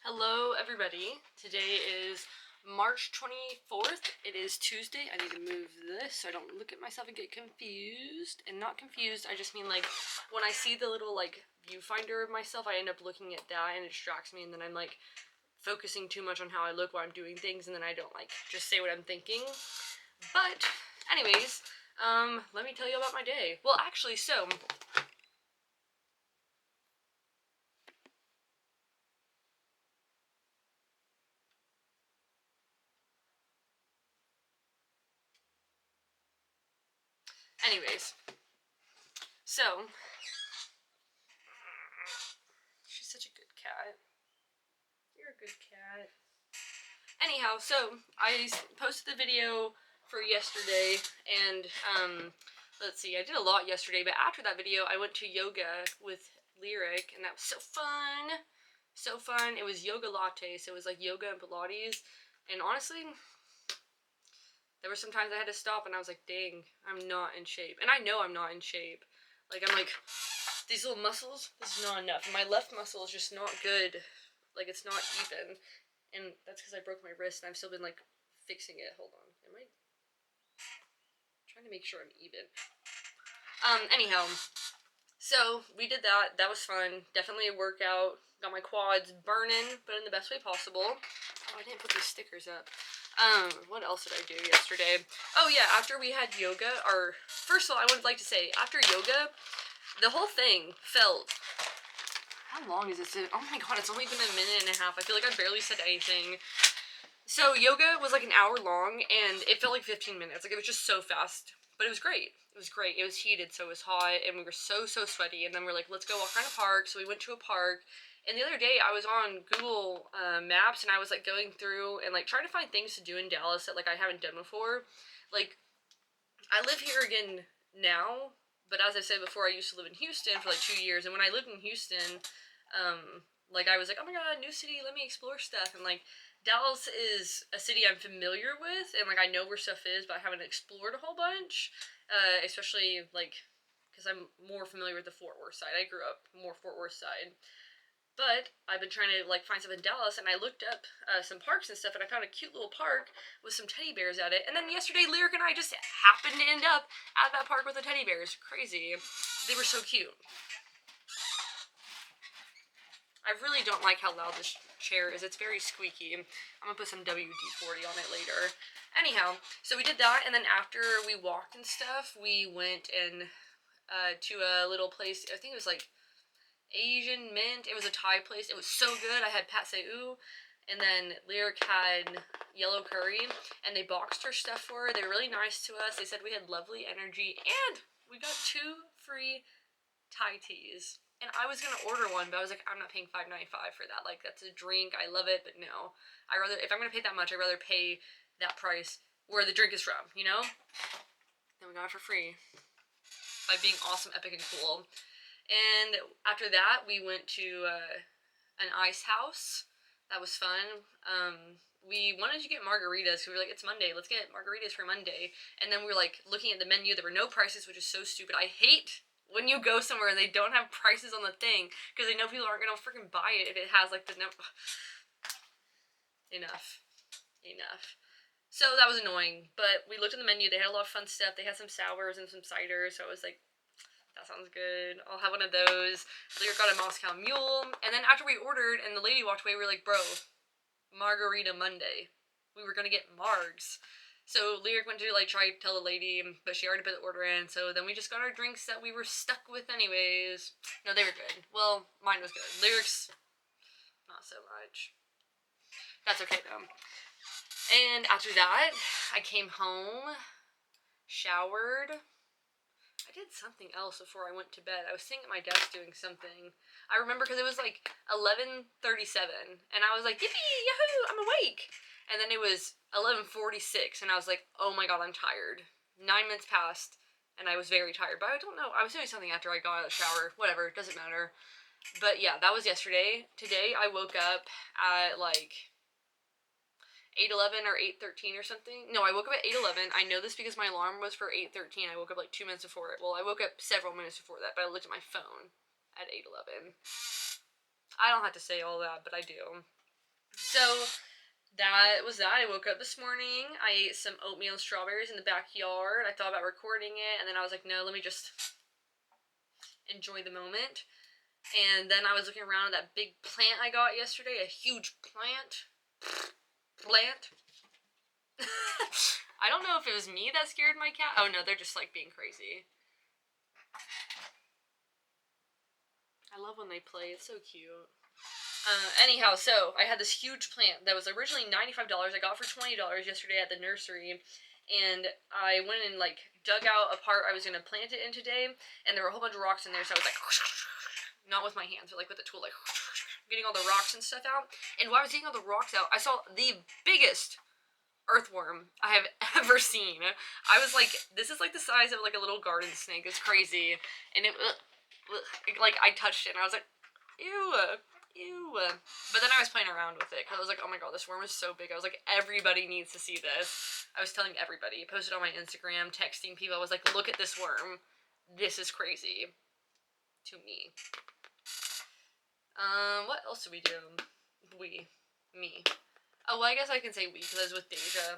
Hello everybody, today is March 24th, it is Tuesday. I need to move this so I don't look at myself and get confused, and not confused, I just mean like, when I see the little like viewfinder of myself, I end up looking at that and it distracts me, and then I'm like focusing too much on how I look while I'm doing things, and then I don't like just say what I'm thinking. But anyways, let me tell you about my day. Well, actually, anyways, so she's such a good cat. You're a good cat. Anyhow, so I posted the video for yesterday, and let's see, I did a lot yesterday, but after that video, I went to yoga with Lyric, and that was so fun. So fun. It was yoga latte, so it was like yoga and Pilates, and honestly, there were some times I had to stop, and I was like, dang, I'm not in shape. And I know I'm not in shape. Like, I'm like, these little muscles, this is not enough. And my left muscle is just not good. Like, it's not even. And that's because I broke my wrist, and I've still been, like, fixing it. Hold on. Am I trying to make sure I'm even? Anyhow. So, we did that. That was fun. Definitely a workout. Got my quads burning, but in the best way possible. Oh, I didn't put these stickers up. What else did I do yesterday? Oh yeah, after we had yoga, first of all, I would like to say, after yoga, the whole thing felt, how long is this? Oh my god, it's only been a minute and a half. I feel like I barely said anything. So yoga was like an hour long, and it felt like 15 minutes. Like, it was just so fast. But it was great. It was great. It was heated, so it was hot, and we were so sweaty. And then we're like, let's go walk around a park. So we went to a park. And the other day, I was on Google Maps, and I was, like, going through and, like, trying to find things to do in Dallas that, like, I haven't done before. Like, I live here again now, but as I said before, I used to live in Houston for, like, 2 years. And when I lived in Houston, like, I was like, oh my god, new city, let me explore stuff. And, like, Dallas is a city I'm familiar with, and, like, I know where stuff is, but I haven't explored a whole bunch. Especially, like, because I'm more familiar with the Fort Worth side. I grew up more Fort Worth side. But I've been trying to, like, find stuff in Dallas, and I looked up some parks and stuff, and I found a cute little park with some teddy bears at it. And then yesterday, Lyric and I just happened to end up at that park with the teddy bears. Crazy. They were so cute. I really don't like how loud this chair is. It's very squeaky. I'm gonna put some WD-40 on it later. Anyhow, so we did that, and then after we walked and stuff, we went to a little place. I think it was like Asian Mint. It was a Thai place. It was so good. I had Pat Say Ew, and then Lyric had yellow curry, and they boxed her stuff for her. They were really nice to us. They said we had lovely energy, and we got 2 free Thai teas. And I was gonna order one, but I was like, I'm not paying $5.95 for that. Like, that's a drink. I love it, but no. If I'm gonna pay that much, I'd rather pay that price where the drink is from, you know? Then we got it for free by being awesome, epic, and cool. And after that, we went to an ice house. That was fun. We wanted to get margaritas, so we were like, it's Monday, let's get margaritas for Monday. And then we were like looking at the menu, there were no prices, which is so stupid. I hate when you go somewhere and they don't have prices on the thing, because they know people aren't gonna freaking buy it if it has like the no. Enough. So that was annoying, but we looked at the menu, they had a lot of fun stuff. They had some sours and some cider, so I was like, that sounds good. I'll have one of those. Lyric got a Moscow Mule. And then after we ordered and the lady walked away, we were like, bro, Margarita Monday. We were gonna get margs. So Lyric went to like try to tell the lady, but she already put the order in. So then we just got our drinks that we were stuck with anyways. No, they were good. Well, mine was good. Lyric's not so much. That's okay though. And after that, I came home, showered. I did something else before I went to bed. I was sitting at my desk doing something. I remember because it was like 11:37, and I was like, yippee, yahoo, I'm awake. And then it was 11:46, and I was like, oh my god, I'm tired. 9 minutes passed, and I was very tired. But I don't know, I was doing something after I got out of the shower. Whatever, it doesn't matter. But yeah, that was yesterday. Today, I woke up at like 8:11 or 8:13 or something. No, I woke up at 8:11. I know this because my alarm was for 8:13. I woke up like 2 minutes before it. Well, I woke up several minutes before that, but I looked at my phone at 8:11. I don't have to say all that, but I do. So that was that. I woke up this morning. I ate some oatmeal and strawberries in the backyard. I thought about recording it, and then I was like, no, let me just enjoy the moment. And then I was looking around at that big plant I got yesterday, a huge plant. I don't know if it was me that scared my cat. Oh no, they're just like being crazy. I love when they play, it's so cute. Anyhow, so I had this huge plant that was originally $95. I got for $20 yesterday at the nursery. And I went and like dug out a part I was gonna plant it in today, and there were a whole bunch of rocks in there, so I was like, not with my hands, but like with the tool, like getting all the rocks and stuff out. And while I was getting all the rocks out, I saw the biggest earthworm I have ever seen. I was like, this is like the size of like a little garden snake. It's crazy. And it like I touched it and I was like, ew. Ew. But then I was playing around with it because I was like, oh my god, this worm is so big. I was like, everybody needs to see this. I was telling everybody. I posted on my Instagram, texting people. I was like, look at this worm. This is crazy. To me. What else did we do? Me. Oh, well, I guess I can say we because I was with Deja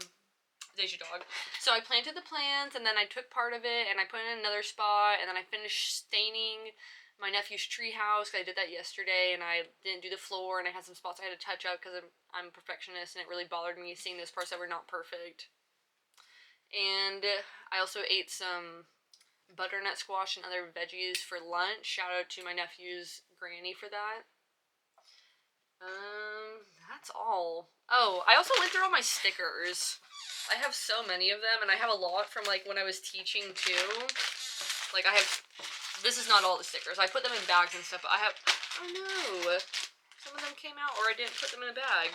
Dog. So I planted the plants, and then I took part of it, and I put it in another spot, and then I finished staining my nephew's treehouse, because I did that yesterday, and I didn't do the floor, and I had some spots I had to touch up, because I'm a perfectionist, and it really bothered me seeing those parts that were not perfect. And I also ate some butternut squash and other veggies for lunch. Shout out to my nephew's granny for that. That's all. Oh, I also went through all my stickers. I have so many of them, and I have a lot from, like, when I was teaching, too. Like, I have... This is not all the stickers. I put them in bags and stuff, but I have... Oh, no. Some of them came out, or I didn't put them in a bag.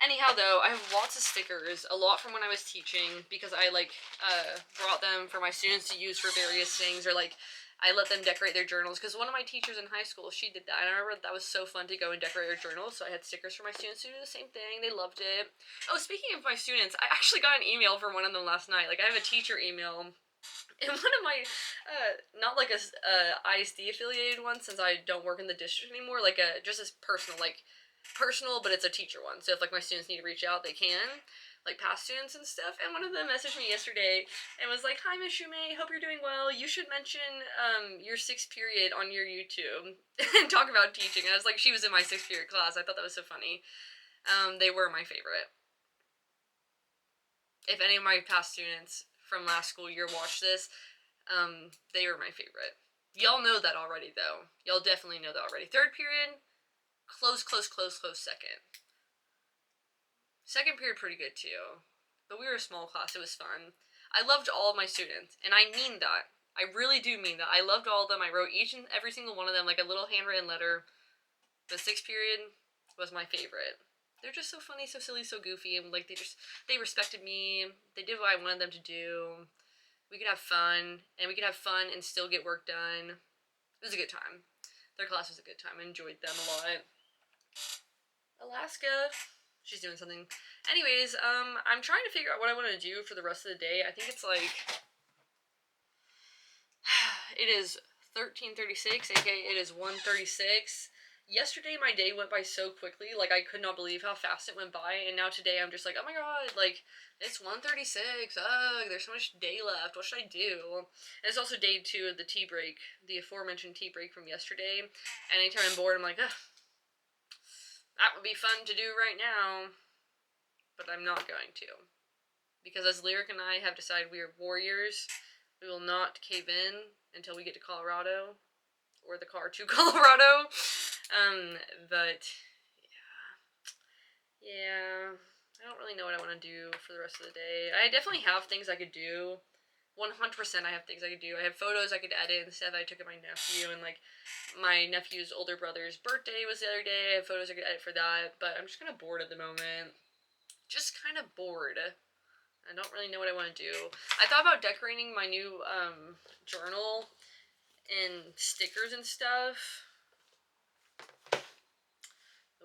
Anyhow, though, I have lots of stickers. A lot from when I was teaching, because I, like, brought them for my students to use for various things, or, like... I let them decorate their journals, because one of my teachers in high school, she did that, and I remember that was so fun to go and decorate their journals, so I had stickers for my students to do the same thing. They loved it. Oh, speaking of my students, I actually got an email from one of them last night. Like, I have a teacher email, and one of my, not like a ISD affiliated one, since I don't work in the district anymore, like just as personal, but it's a teacher one, so if, like, my students need to reach out, they can. Like, past students and stuff, and one of them messaged me yesterday and was like, hi, Miss Shumei, hope you're doing well. You should mention your 6th period on your YouTube and talk about teaching. And I was like, she was in my 6th period class. I thought that was so funny. They were my favorite. If any of my past students from last school year watch this, they were my favorite. Y'all know that already, though. Y'all definitely know that already. 3rd period, close second. 2nd period, pretty good, too. But we were a small class. It was fun. I loved all of my students, and I mean that. I really do mean that. I loved all of them. I wrote each and every single one of them, like, a little handwritten letter. The 6th period was my favorite. They're just so funny, so silly, so goofy, and, like, they respected me. They did what I wanted them to do. We could have fun, and we could have fun and still get work done. It was a good time. Their class was a good time. I enjoyed them a lot. Alaska. She's doing something. Anyways, I'm trying to figure out what I want to do for the rest of the day. I think it's like... It is 13:36, aka it is 1:36. Yesterday my day went by so quickly, like, I could not believe how fast it went by, and now today I'm just like, oh my god, like, it's 1:36, ugh, there's so much day left, what should I do? And it's also day 2 of the tea break, the aforementioned tea break from yesterday, and anytime I'm bored, I'm like, ugh, that would be fun to do right now, but I'm not going to. Because as Lyric and I have decided we are warriors, we will not cave in until we get to Colorado, or the car to Colorado. But, yeah, I don't really know what I want to do for the rest of the day. I definitely have things I could do. 100% I have things I could do. I have photos I could edit and stuff I took of my nephew, and, like, my nephew's older brother's birthday was the other day. I have photos I could edit for that, but I'm just kind of bored at the moment. Just kind of bored. I don't really know what I want to do. I thought about decorating my new, journal and stickers and stuff.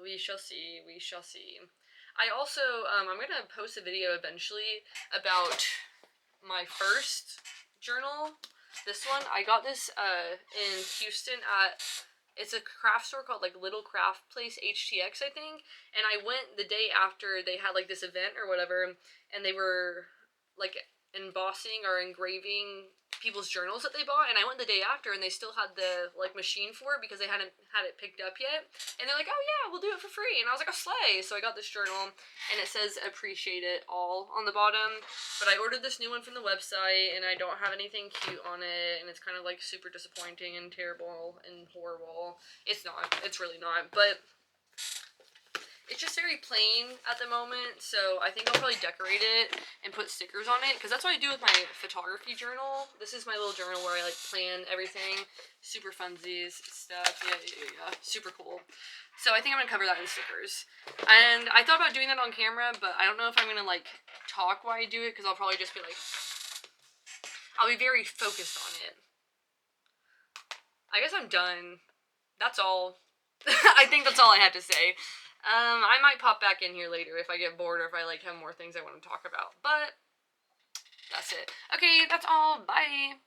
We shall see. We shall see. I also, I'm going to post a video eventually about my first journal. This one. I got this, in Houston at it's a craft store called like Little Craft Place HTX, I think. And I went the day after they had like this event or whatever, and they were like embossing or engraving people's journals that they bought. And I went the day after, and they still had the like machine for it because they hadn't had it picked up yet. And they're like, "Oh yeah, we'll do it for free." And I was like, "Oh slay!" So I got this journal, and it says "Appreciate it all" on the bottom. But I ordered this new one from the website, and I don't have anything cute on it, and it's kind of like super disappointing and terrible and horrible. It's not. It's really not. But it's just very plain at the moment, so I think I'll probably decorate it and put stickers on it, because that's what I do with my photography journal. This is my little journal where I like plan everything. Super funsies stuff. Yeah. Super cool. So I think I'm gonna cover that in stickers. And I thought about doing that on camera, but I don't know if I'm gonna like talk while I do it, because I'll probably just be like, I'll be very focused on it. I guess I'm done. That's all. I think that's all I had to say. I might pop back in here later if I get bored or if I like have more things I want to talk about. But that's it. Okay, that's all. Bye.